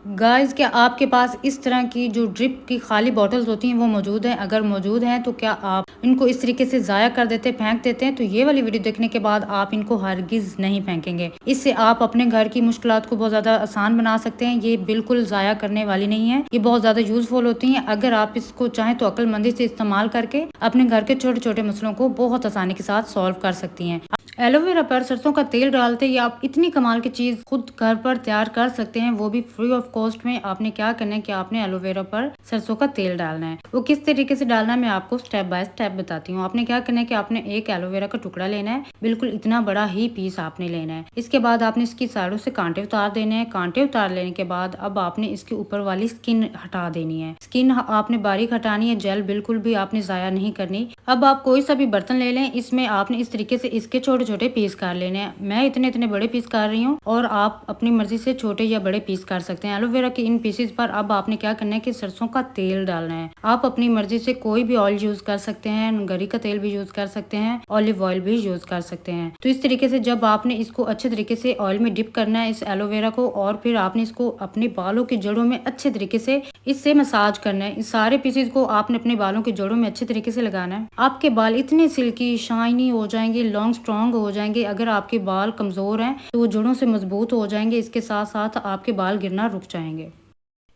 Guys, क्या आपके पास इस तरह की जो ड्रिप की खाली बॉटल्स होती हैं वो मौजूद हैं? अगर मौजूद हैं तो क्या आप इनको इस तरीके से ज़ाया कर देते हैं, फेंक देते हैं? तो ये वाली वीडियो देखने के बाद आप इनको हरगिज़ नहीं फेंकेंगे। इससे आप अपने घर की मुश्किलात को बहुत ज़्यादा आसान बना सकते हैं। ये बिल्कुल ज़ाया करने वाली नहीं है, ये बहुत ज़्यादा यूज़फुल होती हैं। अगर आप इसको चाहें तो अक्लमंदी से इस्तेमाल करके अपने घर के छोटे-छोटे मसलों को बहुत आसानी के साथ सॉल्व कर सकती हैं। एलोवेरा पर सरसों का तेल डालते ही आप इतनी कमाल की चीज़ खुद घर पर तैयार कर सकते हैं, वो भी फ्री ऑफ कॉस्ट में। आपने क्या करना है कि आपने एलोवेरा पर सरसों का तेल डालना है। वो किस तरीके से डालना है मैं आपको स्टेप बाय स्टेप बताती हूँ। आपने क्या करना है कि आपने एक एलोवेरा का टुकड़ा लेना है, बिल्कुल इतना बड़ा ही पीस आपने लेना है। इसके बाद आपने इसकी साइडों से कांटे उतार देने हैं। कांटे उतार लेने के बाद अब आपने इसके ऊपर वाली स्किन हटा देनी है। स्किन आपने बारीक हटानी है, जेल बिल्कुल भी आपने ज़ाया नहीं करनी। अब आप कोई सा भी बर्तन ले लें, इसमें आपने इस तरीके से इसके छोटे छोटे पीस कर लेने हैं। मैं इतने बड़े पीस कर रही हूँ और आप अपनी मर्जी से छोटे या बड़े पीस कर सकते हैं। एलोवेरा के इन पीसेस पर अब आपने क्या करना है कि सरसों का तेल डालना है। आप अपनी मर्जी से कोई भी ऑयल यूज कर सकते हैं, गरी का तेल भी यूज कर सकते हैं, ऑलिव ऑयल भी यूज कर सकते हैं। तो इस तरीके से जब आपने इसको अच्छे तरीके से ऑयल में डिप करना है इस एलोवेरा को, और फिर आपने इसको अपने बालों की जड़ों में अच्छे तरीके से इससे मसाज करना है। इस सारे पीसेस को आपने अपने बालों की जड़ों में अच्छे तरीके से लगाना है। आपके बाल इतने सिल्की शाइनी हो जाएंगे, लॉन्ग स्ट्रॉन्ग हो जाएंगे। अगर आपके बाल कमजोर हैं तो वो जड़ों से मजबूत हो जाएंगे। इसके साथ साथ आपके बाल गिरना रुक जाएंगे।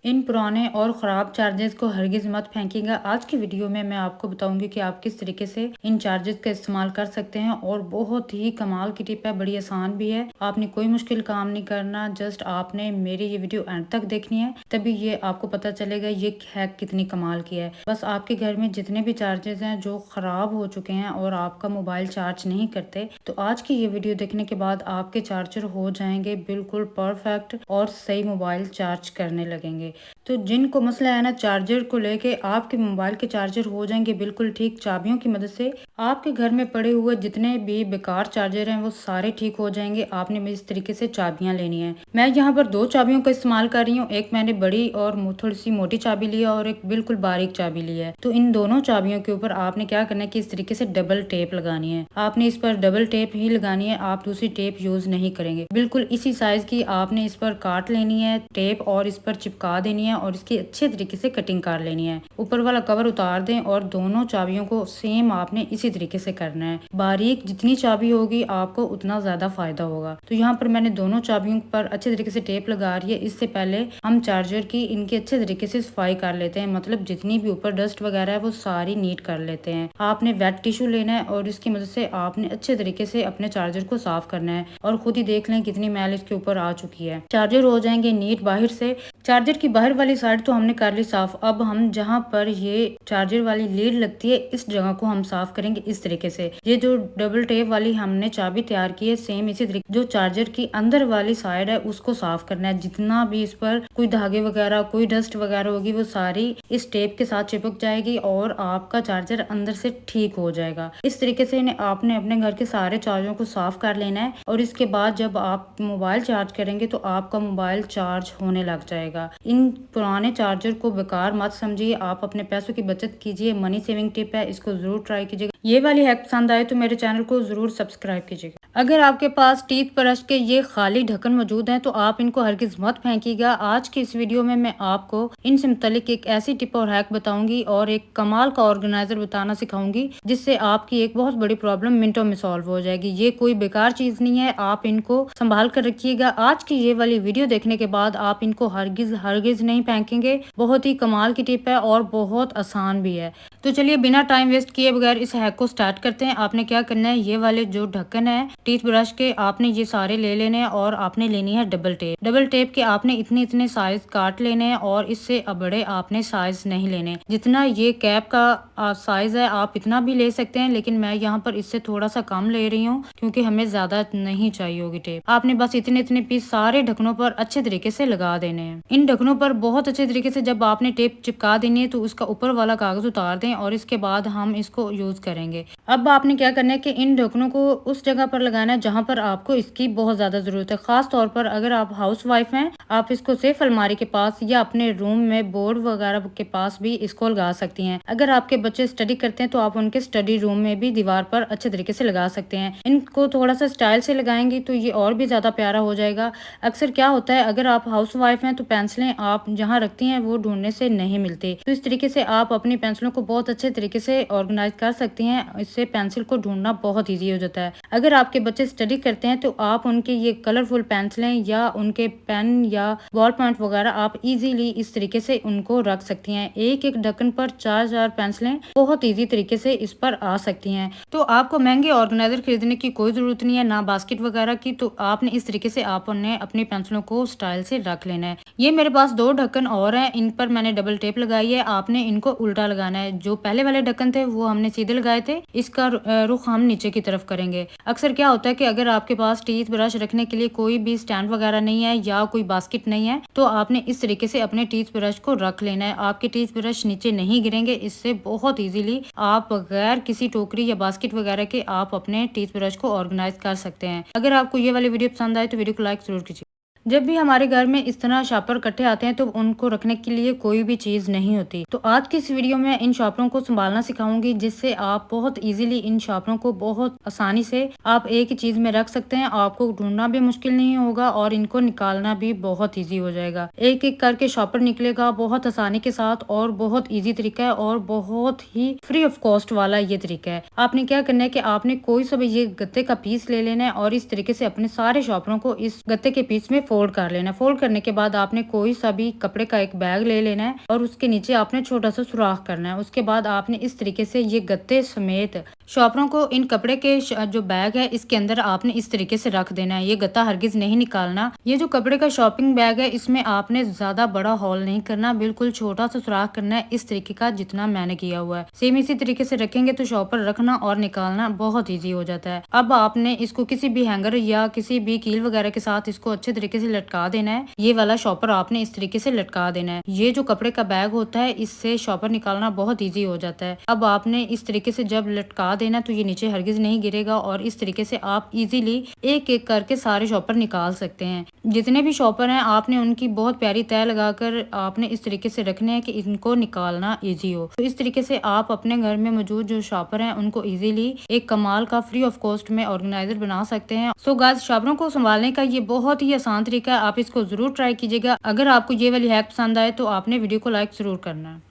इन पुराने और ख़राब चार्जेस को हरगिज़ मत फेंकिएगा। आज की वीडियो में मैं आपको बताऊंगी कि आप किस तरीके से इन चार्जेस का इस्तेमाल कर सकते हैं, और बहुत ही कमाल की टिप है, बड़ी आसान भी है। आपने कोई मुश्किल काम नहीं करना, जस्ट आपने मेरी ये वीडियो एंड तक देखनी है, तभी ये आपको पता चलेगा ये हैक कितनी कमाल की है। बस आपके घर में जितने भी चार्जेस हैं जो ख़राब हो चुके हैं और आपका मोबाइल चार्ज नहीं करते, तो आज की ये वीडियो देखने के बाद आपके चार्जर हो जाएंगे बिल्कुल परफेक्ट और सही मोबाइल चार्ज करने लगेंगे। तो जिनको मसला है ना चार्जर को लेके, आपके मोबाइल के चार्जर हो जाएंगे बिल्कुल ठीक। चाबियों की मदद से आपके घर में पड़े हुए जितने भी बेकार चार्जर हैं वो सारे ठीक हो जाएंगे। आपने इस तरीके से चाबियां लेनी है। मैं यहाँ पर दो चाबियों का इस्तेमाल कर रही हूँ। एक मैंने बड़ी और थोड़ी सी मोटी चाबी लिया और एक बिल्कुल बारीक चाबी ली है। तो इन दोनों चाबियों के ऊपर आपने क्या करना है कि इस तरीके से डबल टेप लगानी है। आपने इस पर डबल टेप ही लगानी है, आप दूसरी टेप यूज नहीं करेंगे। बिल्कुल इसी साइज की आपने इस पर काट लेनी है टेप और इस पर चिपका देनी है और इसकी अच्छे तरीके से कटिंग कर लेनी है। ऊपर वाला कवर उतार दें और दोनों चाबियों को सेम आपने इसी तरीके से करना है। बारीक जितनी चाबी होगी आपको उतना ज्यादा फायदा होगा। तो यहाँ पर मैंने दोनों चाबियों पर अच्छे तरीके से टेप लगा रही है। इससे पहले हम चार्जर की इनकी अच्छे तरीके से सफाई कर लेते हैं, मतलब जितनी भी ऊपर डस्ट वगैरह है वो सारी नीट कर लेते हैं। आपने वेट टिश्यू लेना है और इसकी मदद से आपने अच्छे तरीके से अपने चार्जर को साफ करना है, और खुद ही देख लें कितनी मैल इसके ऊपर आ चुकी है। चार्जर हो जाएंगे नीट बाहर से। चार्जर की बाहर वाली साइड तो हमने कर ली साफ। अब हम जहाँ पर ये चार्जर वाली लीड लगती है इस जगह को हम साफ करेंगे इस तरीके से। ये जो डबल टेप वाली हमने चाबी तैयार की है सेम इसी तरीके जो चार्जर की अंदर वाली साइड है उसको साफ करना है। जितना भी इस पर कोई धागे वगैरह कोई डस्ट वगैरह होगी वो सारी इस टेप के साथ चिपक जाएगी और आपका चार्जर अंदर से ठीक हो जाएगा। इस तरीके से आपने अपने घर के सारे चार्जरों को साफ कर लेना है, और इसके बाद जब आप मोबाइल चार्ज करेंगे तो आपका मोबाइल चार्ज होने लग जाएगा। इन पुराने चार्जर को बेकार मत समझिए, आप अपने पैसों की बचत कीजिए। मनी सेविंग टिप है, इसको जरूर ट्राई कीजिएगा। ये वाली हैक पसंद आए तो मेरे चैनल को जरूर सब्सक्राइब कीजिएगा। अगर आपके पास टीथ ब्रश के ये खाली ढक्कन मौजूद हैं तो आप इनको हरगिज मत फेंकिएगा। आज की इस वीडियो में मैं आपको इनसे मुतालिक एक ऐसी टिप और हैक बताऊंगी और एक कमाल का ऑर्गेनाइजर बताना सिखाऊंगी जिससे आपकी एक बहुत बड़ी प्रॉब्लम मिनटों में सॉल्व हो जाएगी। ये कोई बेकार चीज नहीं है, आप इनको संभाल कर रखिएगा। आज की ये वाली वीडियो देखने के बाद आप इनको हरगिज हरगिज नहीं फेंकेंगे। बहुत ही कमाल की टिप है और बहुत आसान भी है। तो चलिए बिना टाइम वेस्ट किए बगैर इस हैक को स्टार्ट करते हैं। आपने क्या करना है, ये वाले जो ढक्कन है टीथ ब्रश के आपने ये सारे ले लेने हैं और आपने लेनी है डबल टेप। डबल टेप के आपने इतने साइज काट लेने हैं और इससे बड़े आपने साइज नहीं लेने। जितना ये कैप का साइज है आप इतना भी ले सकते हैं, लेकिन मैं यहाँ पर इससे थोड़ा सा कम ले रही हूँ क्योंकि हमें ज्यादा नहीं चाहिए होगी टेप। आपने बस इतने पीस सारे ढक्कनों पर अच्छे तरीके से लगा देने हैं। इन ढक्कनों पर बहुत अच्छे तरीके से जब आपने टेप चिपका देनी है तो उसका ऊपर वाला कागज उतार दें और इसके बाद हम इसको यूज करेंगे। अब आपने क्या करना है कि इन ढक्कनों को उस जगह पर लगाना है जहां पर आपको इसकी बहुत ज्यादा जरूरत है। खास तौर पर अगर आप हाउस वाइफ हैं, आप इसको सेफ अलमारी के पास या अपने रूम में बोर्ड वगैरह के पास भी इसको लगा सकती हैं। अगर आपके बच्चे स्टडी करते हैं तो आप उनके स्टडी रूम में भी दीवार पर अच्छे तरीके से लगा सकते हैं। इनको थोड़ा सा स्टाइल से लगाएंगी तो ये और भी ज्यादा प्यारा हो जाएगा। अक्सर क्या होता है, अगर आप हाउस वाइफ हैं तो पेंसिलें आप जहाँ रखती हैं वो ढूंढने से नहीं मिलती, तो इस तरीके से आप अपनी पेंसिलों को बहुत अच्छे तरीके से ऑर्गेनाइज कर सकती हैं। इससे पेंसिल को ढूंढना बहुत ईजी हो जाता है। अगर आपके बच्चे स्टडी करते हैं तो आप उनके ये कलरफुल पेंसिलें या उनके पेन या बॉल पॉइंट वगैरह आप इजीली इस तरीके से उनको रख सकती हैं। एक एक ढक्कन पर 4 पेंसिलें बहुत इजी तरीके से इस पर आ सकती हैं। तो आपको महंगे ऑर्गेनाइजर खरीदने की कोई जरूरत नहीं है, ना बास्केट वगैरह की। तो आपने इस तरीके से आपने अपनी पेंसिलों को स्टाइल से रख लेना है। ये मेरे पास 2 ढक्कन और हैं, इन पर मैंने डबल टेप लगाई है। आपने इनको उल्टा लगाना है। जो पहले वाले ढक्कन थे वो हमने सीधे लगाए थे, इसका रुख हम नीचे की तरफ करेंगे। अक्सर क्या होता है कि अगर आपके पास टीथ ब्रश रखने के लिए कोई भी स्टैंड वगैरह नहीं है या कोई बास्केट नहीं है, तो आपने इस तरीके से अपने टीथ ब्रश को रख लेना है। आपके टीथ ब्रश नीचे नहीं गिरेंगे। इससे बहुत इजीली आप बगैर किसी टोकरी या बास्केट वगैरह के आप अपने टीथ ब्रश को ऑर्गेनाइज कर सकते हैं। अगर आपको ये वाली वीडियो पसंद आए तो वीडियो को लाइक जरूर कीजिए। जब भी हमारे घर में इस तरह शॉपर इकट्ठे आते हैं तो उनको रखने के लिए कोई भी चीज नहीं होती। तो आज की इस वीडियो में इन शॉपरों को संभालना सिखाऊंगी, जिससे आप बहुत इजीली इन शॉपरों को बहुत आसानी से आप एक ही चीज में रख सकते हैं। आपको ढूंढना भी मुश्किल नहीं होगा और इनको निकालना भी बहुत ईजी हो जाएगा। एक एक करके शॉपर निकलेगा बहुत आसानी के साथ और बहुत ईजी तरीका है और बहुत ही फ्री ऑफ कॉस्ट वाला ये तरीका है। आपने क्या करना है कि आपने कोई सा भी ये गत्ते का पीस ले लेना है और इस तरीके से अपने सारे शॉपरों को इस गत्ते के पीस में फोल्ड कर लेना है। फोल्ड करने के बाद आपने कोई सा भी कपड़े का एक बैग ले लेना है और उसके नीचे आपने छोटा सा सुराख करना है। उसके बाद आपने इस तरीके से ये गत्ते समेत शॉपरों को इन कपड़े के जो बैग है इसके अंदर आपने इस तरीके से रख देना है। ये गत्ता हरगिज नहीं निकालना। ये जो कपड़े का शॉपिंग बैग है इसमें आपने ज्यादा बड़ा होल नहीं करना, बिल्कुल छोटा सा सुराख करना है इस तरीके का जितना मैंने किया हुआ है। सेम इसी तरीके से रखेंगे तो शॉपर रखना और निकालना बहुत ईजी हो जाता है। अब आपने इसको किसी भी हैंगर या किसी भी कील वगैरह के साथ इसको अच्छे तरीके से लटका देना है। ये वाला शॉपर आपने इस तरीके से लटका देना है। ये जो कपड़े का बैग होता है इससे शॉपर निकालना बहुत ईजी हो जाता है। अब आपने इस तरीके से जब लटका देना तो ये नीचे हरगिज नहीं गिरेगा और इस तरीके से आप इजीली एक एक करके सारे शॉपर निकाल सकते हैं। जितने भी शॉपर हैं आपने उनकी बहुत प्यारी तय लगाकर आपने इस तरीके से रखने हैं कि इनको निकालना इजी हो। तो इस तरीके से आप अपने घर में मौजूद जो शॉपर हैं उनको इजीली एक कमाल का फ्री ऑफ कॉस्ट में ऑर्गेनाइजर बना सकते हैं। सो गाइस, शॉपरों को संभालने का ये बहुत ही आसान तरीका है। आप इसको जरूर ट्राई कीजिएगा। अगर आपको ये वाली हैक पसंद आए तो आपने वीडियो को लाइक जरूर करना है।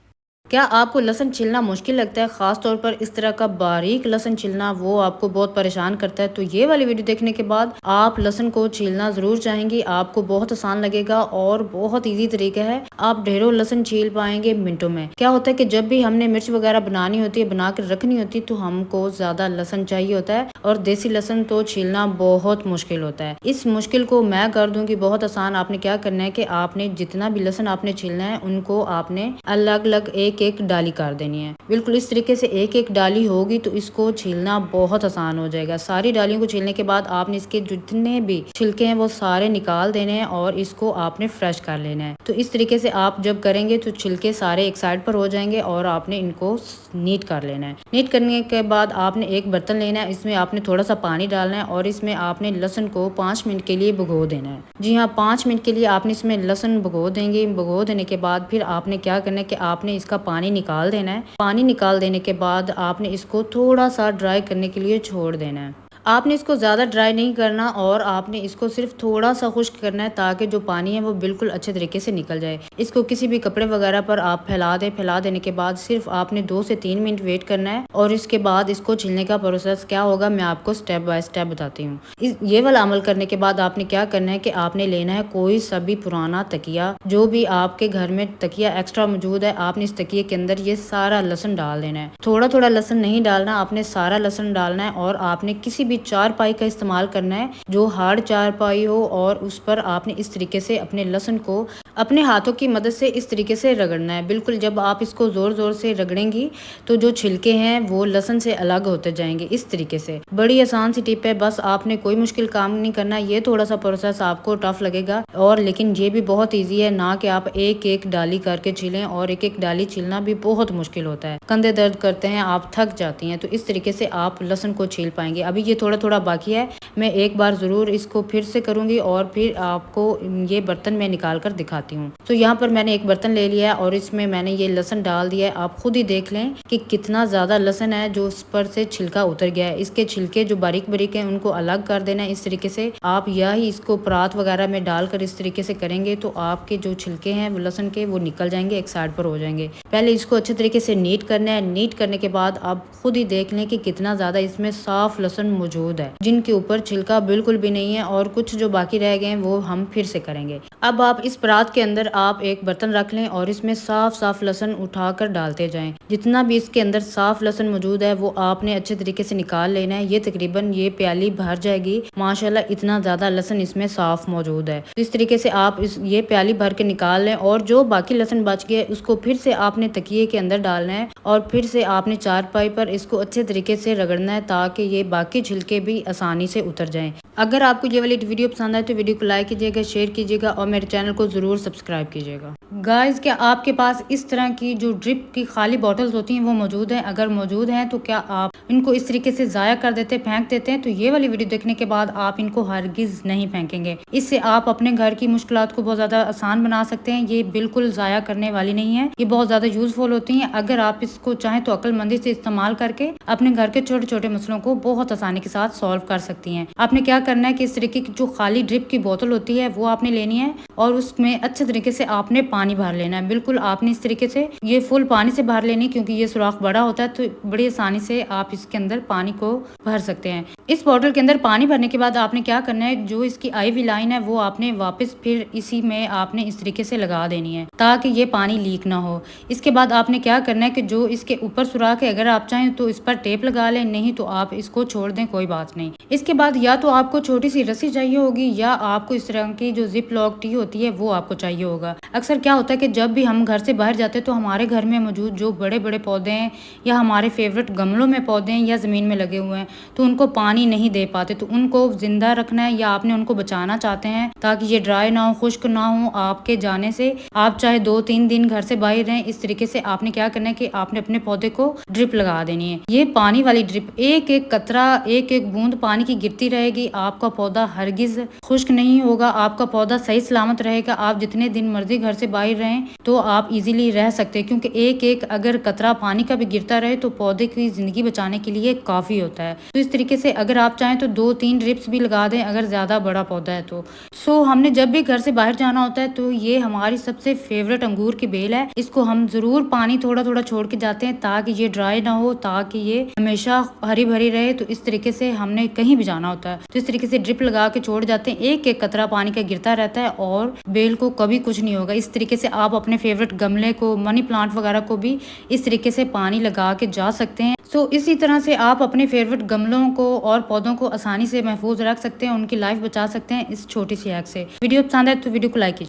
क्या आपको लहसुन छिलना मुश्किल लगता है, खास तौर पर इस तरह का बारीक लहसुन छिलना वो आपको बहुत परेशान करता है, तो ये वाली वीडियो देखने के बाद आप लहसुन को छीलना जरूर चाहेंगी। आपको बहुत आसान लगेगा और बहुत इजी तरीका है। आप ढेरों लहसुन छील पाएंगे मिनटों में। क्या होता है कि जब भी हमने मिर्च वगैरह बनानी होती है, बना कर रखनी होती है, तो हमको ज्यादा लहसुन चाहिए होता है और देसी लहसुन तो छीलना बहुत मुश्किल होता है। इस मुश्किल को मैं कर दूंगी बहुत आसान। आपने क्या करना है कि आपने जितना भी लहसुन आपने छीलना है उनको आपने अलग अलग एक एक डाली कर देनी है। बिल्कुल इस तरीके से एक एक डाली होगी तो इसको छीलना बहुत आसान हो जाएगा। सारी डालियों को छीलने के बाद आपने इसके जितने भी छिलके हैं वो सारे निकाल देने हैं और इसको आपने फ्रेश कर लेना है। तो इस तरीके से आप जब करेंगे तो छिलके सारे एक साइड पर हो जाएंगे और आपने इनको नीट कर लेना है। नीट करने के बाद आपने एक बर्तन लेना है, इसमें आपने थोड़ा सा पानी डालना है और इसमें आपने लहसुन को 5 मिनट के लिए भिगो देना है। जी हाँ, 5 मिनट के लिए आपने इसमें लहसुन भिगो देंगे। भिगो देने के बाद फिर आपने क्या करना है कि आपने इसका पानी निकाल देना है। पानी निकाल देने के बाद आपने इसको थोड़ा सा ड्राई करने के लिए छोड़ देना है। आपने इसको ज़्यादा ड्राई नहीं करना और आपने इसको सिर्फ थोड़ा सा खुश्क करना है ताकि जो पानी है वो बिल्कुल अच्छे तरीके से निकल जाए। इसको किसी भी कपड़े वगैरह पर आप फैला दें। फैला देने के बाद सिर्फ आपने 2 से 3 मिनट वेट करना है और इसके बाद इसको छिलने का प्रोसेस क्या होगा मैं आपको स्टेप बाय स्टेप बताती हूँ। ये वाला अमल करने के बाद आपने क्या करना है कि आपने लेना है कोई सा भी पुराना तकिया, जो भी आपके घर में तकिया एक्स्ट्रा मौजूद है, आपने इस तकिए के अंदर ये सारा लहसुन डाल देना है। थोड़ा थोड़ा लहसुन नहीं डालना, आपने सारा लहसुन डालना है और आपने किसी भी भी चारपाई का इस्तेमाल करना है, जो हार्ड चारपाई हो, और उस पर आपने इस तरीके से अपने लहसुन को अपने हाथों की मदद से इस तरीके से रगड़ना है। बिल्कुल जब आप इसको ज़ोर-ज़ोर से रगड़ेंगी तो जो छिलके हैं वो लहसुन से अलग होते जाएंगे इस तरीके से। बड़ी आसान सी टिप है, बस आपने कोई मुश्किल काम नहीं करना। ये थोड़ा सा प्रोसेस आपको टफ लगेगा और लेकिन ये भी बहुत ईजी है, ना कि आप एक एक डाली करके छिलें, और एक एक डाली छिलना भी बहुत मुश्किल होता है। कंधे दर्द करते हैं, आप थक जाती हैं, तो इस तरीके से आप लहसुन को छील पाएंगे। अभी ये थोड़ा थोड़ा बाकी है, मैं एक बार ज़रूर इसको फिर से करूँगी और फिर आपको ये बर्तन में निकाल कर दिखाती हूँ। तो यहाँ पर मैंने एक बर्तन ले लिया है और इसमें मैंने ये लहसुन डाल दिया है। आप खुद ही देख लें कि कितना ज़्यादा लहसुन है जो उस पर से छिलका उतर गया है। इसके छिलके जो बारीक बारीक हैं उनको अलग कर देना है। इस तरीके से आप यही इसको परात वगैरह में डालकर इस तरीके से करेंगे तो आपके जो छिलके हैं वो लहसुन के वो निकल जाएंगे, एक साइड पर हो जाएंगे। पहले इसको अच्छे तरीके से नीट करना है। नीट करने के बाद आप खुद ही देख लें कि कितना ज़्यादा इसमें साफ लहसुन मौजूद है, जिनके ऊपर छिलका बिल्कुल भी नहीं है, और कुछ जो बाकी रह गए हैं वो हम फिर से करेंगे। अब आप इस परात के अंदर आप एक बर्तन रख लें और इसमें साफ साफ लहसुन उठाकर डालते जाएं। जितना भी इसके अंदर साफ लहसुन मौजूद है वो आपने अच्छे तरीके से निकाल लेना है। ये तकरीबन ये प्याली भर जाएगी, माशाल्लाह इतना ज़्यादा लहसुन इसमें साफ मौजूद है। तो इस तरीके से आप ये प्याली भर के निकाल लें, और जो बाकी लहसुन बच गया उसको फिर से आपने तकिए के अंदर डालना है और फिर से आपने चारपाई पर इसको अच्छे तरीके से रगड़ना है ताकि ये बाकी छिलके भी आसानी से उतर जाएं। अगर आपको ये वाली वीडियो पसंद आए तो वीडियो को लाइक कीजिएगा, शेयर कीजिएगा और मेरे चैनल को ज़रूर सब्सक्राइब कीजिएगा। गाइस, क्या आपके पास इस तरह की जो ड्रिप की खाली बॉटल्स होती हैं वो मौजूद हैं? अगर मौजूद हैं तो क्या आप इनको इस तरीके से ज़ाया कर देते, फेंक देते हैं? तो ये वाली वीडियो देखने के बाद आप इनको हरगिज़ नहीं फेंकेंगे। इससे आप अपने घर की मुश्किलात को बहुत ज़्यादा आसान बना सकते हैं। ये बिल्कुल ज़ाया करने वाली नहीं है, ये बहुत ज़्यादा यूज़फुल होती हैं। अगर आप इसको चाहें तो अक्लमंदी से इस्तेमाल करके अपने घर के छोटे छोटे मसलों को बहुत आसानी के साथ सॉल्व कर सकती हैं। आपने क्या करना है कि इस तरीके की जो खाली ड्रिप की बोतल होती है वो आपने लेनी है और उसमें अच्छे तरीके से आपने पानी भर लेना है। बिल्कुल आपने इस तरीके से ये फुल पानी से भर लेनी, क्योंकि ये सुराख बड़ा होता है तो बड़ी आसानी से आप इसके अंदर पानी को भर सकते हैं। इस बोतल के अंदर पानी भरने के बाद आपने क्या करना है, जो इसकी IV लाइन है वो आपने वापस फिर इसी में आपने इस तरीके से लगा देनी है ताकि ये पानी लीक ना हो। इसके बाद आपने क्या करना है कि जो इसके ऊपर सुराख है, अगर आप चाहें तो इस पर टेप लगा लें, नहीं तो आप इसको छोड़ दें, कोई बात नहीं। इसके बाद या तो आपको छोटी सी रस्सी चाहिए होगी या आपको इस तरह की जो जिप लॉक टी होती है वो आपको चाहिए होगा। अक्सर क्या होता है कि जब भी हम घर से बाहर जाते हैं तो हमारे घर में मौजूद जो बड़े बड़े पौधे हैं या हमारे फेवरेट गमलों में पौधे हैं या ज़मीन में लगे हुए हैं तो उनको पानी नहीं दे पाते, तो उनको जिंदा रखना है या आपने उनको बचाना चाहते हैं ताकि ये ड्राई ना हो, खुश्क ना हो आपके जाने से। आप चाहे 2-3 दिन घर से बाहर रहें, इस तरीके से आपने क्या करना है कि आपने अपने पौधे को ड्रिप लगा देनी है। ये पानी वाली ड्रिप, एक एक कतरा एक एक बूंद पानी की गिरती रहेगी, आपका पौधा हरगिज खुश्क नहीं होगा, आपका पौधा सही सलामत रहेगा। आप जितने दिन मर्जी घर से बाहर रहें तो आप इजीली रह सकते हैं, क्योंकि एक एक अगर कतरा पानी का भी गिरता रहे तो पौधे की जिंदगी बचाने के लिए काफी होता है। तो इस तरीके से अगर आप चाहें तो 2-3 ड्रिप्स भी लगा दें अगर ज्यादा बड़ा पौधा है तो। हमने जब भी घर से बाहर जाना होता है तो ये हमारी सबसे फेवरेट अंगूर की बेल है, इसको हम जरूर पानी थोड़ा थोड़ा छोड़ के जाते हैं ताकि ये ड्राई ना हो, ताकि ये हमेशा हरी भरी रहे। तो इस तरीके से हमने कहीं भी जाना होता है तो इस तरीके से ड्रिप लगा के छोड़ जाते हैं, एक एक कतरा पानी का गिरता रहता है और बेल को कभी कुछ नहीं होगा। इस तरीके से आप अपने फेवरेट गमले को, मनी प्लांट वगैरह को भी इस तरीके से पानी लगा के जा सकते हैं। इसी तरह से आप अपने फेवरेट गमलों को और पौधों को आसानी से महफूज रख सकते हैं, उनकी लाइफ बचा सकते हैं इस छोटी सी हैक से। वीडियो पसंद है तो वीडियो को लाइक कीजिए।